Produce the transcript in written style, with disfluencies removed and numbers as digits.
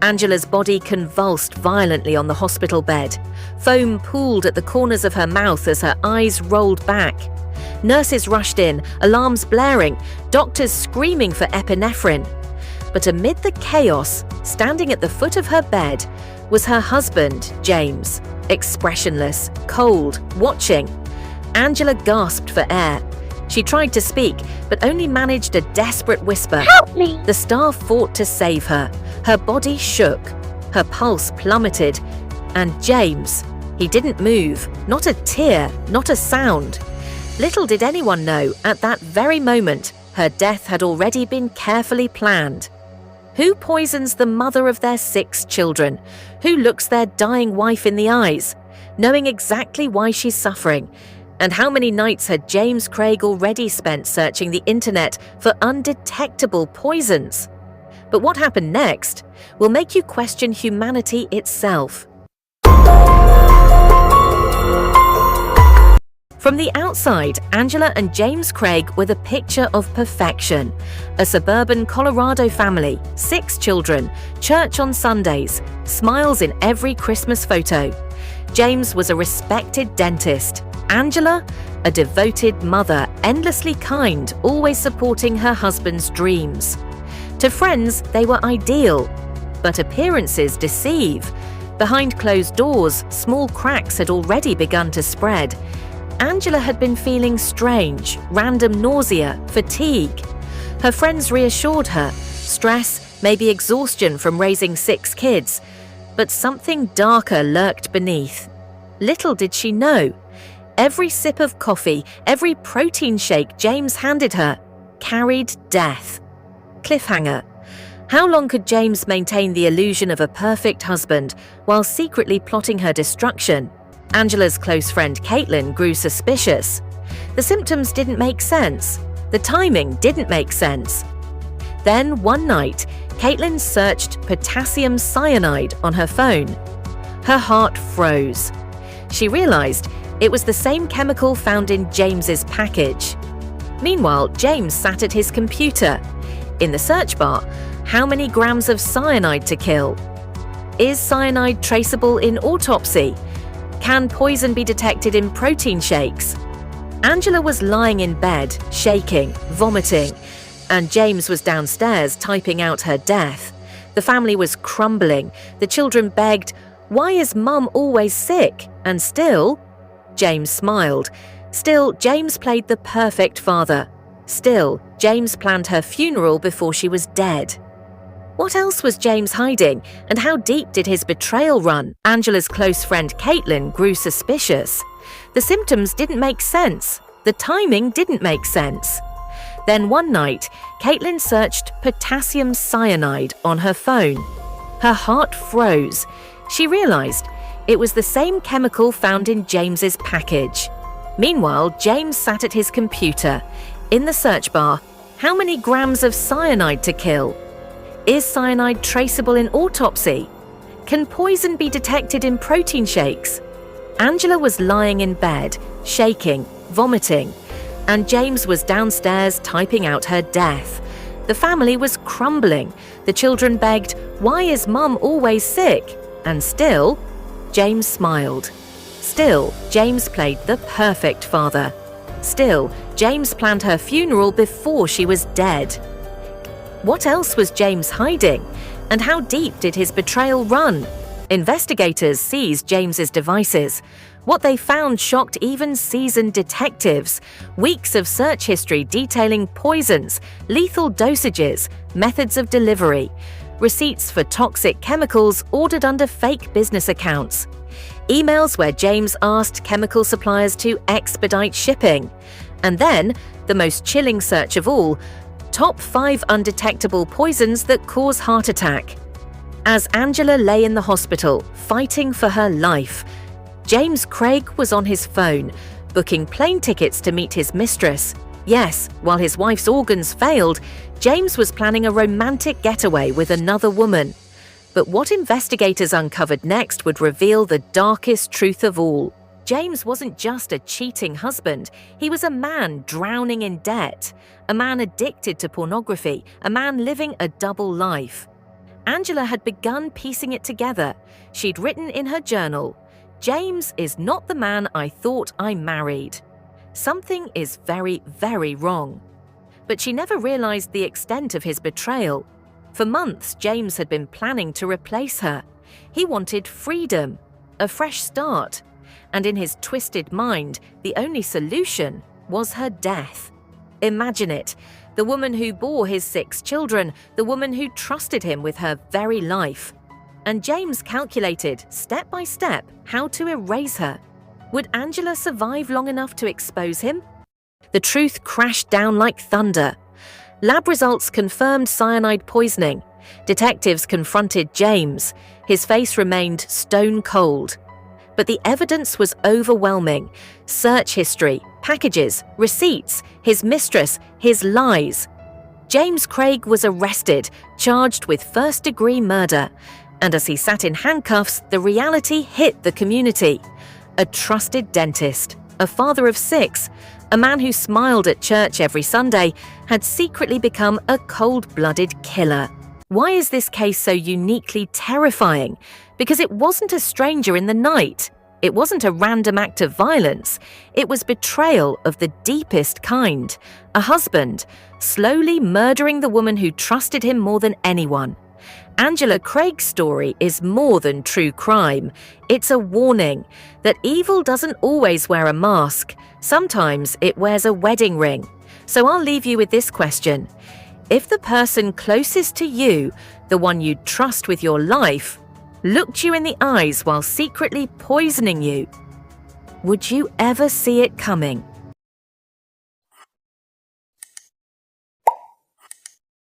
Angela's body convulsed violently on the hospital bed. Foam pooled at the corners of her mouth as her eyes rolled back. Nurses rushed in, alarms blaring, doctors screaming for epinephrine. But amid the chaos, standing at the foot of her bed, was her husband, James, expressionless, cold, watching. Angela gasped for air. She tried to speak, but only managed a desperate whisper. Help me! The staff fought to save her. Her body shook. Her pulse plummeted. And James, he didn't move. Not a tear, not a sound. Little did anyone know, at that very moment, her death had already been carefully planned. Who poisons the mother of their 6 children? Who looks their dying wife in the eyes, knowing exactly why she's suffering? And how many nights had James Craig already spent searching the internet for undetectable poisons? But what happened next will make you question humanity itself. From the outside, Angela and James Craig were the picture of perfection. A suburban Colorado family, 6 children, church on Sundays, smiles in every Christmas photo. James was a respected dentist. Angela, a devoted mother, endlessly kind, always supporting her husband's dreams. To friends, they were ideal. But appearances deceive. Behind closed doors, small cracks had already begun to spread. Angela had been feeling strange, random nausea, fatigue. Her friends reassured her, stress, maybe exhaustion from raising 6 kids. But something darker lurked beneath. Little did she know. Every sip of coffee, every protein shake James handed her, carried death. Cliffhanger. How long could James maintain the illusion of a perfect husband while secretly plotting her destruction? Angela's close friend Caitlin grew suspicious. The symptoms didn't make sense. The timing didn't make sense. Then, one night, Caitlin searched potassium cyanide on her phone. Her heart froze. She realized it was the same chemical found in James's package. Meanwhile, James sat at his computer. In the search bar, how many grams of cyanide to kill? Is cyanide traceable in autopsy? Can poison be detected in protein shakes? Angela was lying in bed, shaking, vomiting, and James was downstairs typing out her death. The family was crumbling. The children begged, "Why is Mum always sick?" And still, James smiled. Still, James played the perfect father. Still, James planned her funeral before she was dead. What else was James hiding, and how deep did his betrayal run? Angela's close friend Caitlin grew suspicious. The symptoms didn't make sense. The timing didn't make sense. Then one night, Caitlin searched potassium cyanide on her phone. Her heart froze. She realized it was the same chemical found in James's package. Meanwhile, James sat at his computer. In the search bar, how many grams of cyanide to kill? Is cyanide traceable in autopsy? Can poison be detected in protein shakes? Angela was lying in bed, shaking, vomiting, and James was downstairs typing out her death. The family was crumbling. The children begged, "Why is Mum always sick?" And still, James smiled. Still, James played the perfect father. Still, James planned her funeral before she was dead. What else was James hiding? And how deep did his betrayal run? Investigators seized James's devices. What they found shocked even seasoned detectives. Weeks of search history detailing poisons, lethal dosages, methods of delivery, receipts for toxic chemicals ordered under fake business accounts, emails where James asked chemical suppliers to expedite shipping. And then, the most chilling search of all, top 5 undetectable poisons that cause heart attack. As Angela lay in the hospital, fighting for her life, James Craig was on his phone, booking plane tickets to meet his mistress. Yes, while his wife's organs failed, James was planning a romantic getaway with another woman. But what investigators uncovered next would reveal the darkest truth of all. James wasn't just a cheating husband, he was a man drowning in debt, a man addicted to pornography, a man living a double life. Angela had begun piecing it together. She'd written in her journal, "James is not the man I thought I married. Something is very, very wrong." But she never realized the extent of his betrayal. For months, James had been planning to replace her. He wanted freedom, a fresh start, and in his twisted mind, the only solution was her death. Imagine it, the woman who bore his 6 children, the woman who trusted him with her very life. And James calculated, step by step, how to erase her. Would Angela survive long enough to expose him? The truth crashed down like thunder. Lab results confirmed cyanide poisoning. Detectives confronted James. His face remained stone cold. But the evidence was overwhelming. Search history, packages, receipts, his mistress, his lies. James Craig was arrested, charged with first-degree murder. And as he sat in handcuffs, the reality hit the community. A trusted dentist, a father of 6, a man who smiled at church every Sunday, had secretly become a cold-blooded killer. Why is this case so uniquely terrifying? Because it wasn't a stranger in the night. It wasn't a random act of violence. It was betrayal of the deepest kind. A husband, slowly murdering the woman who trusted him more than anyone. Angela Craig's story is more than true crime. It's a warning that evil doesn't always wear a mask. Sometimes it wears a wedding ring. So I'll leave you with this question. If the person closest to you, the one you trust with your life, looked you in the eyes while secretly poisoning you, would you ever see it coming?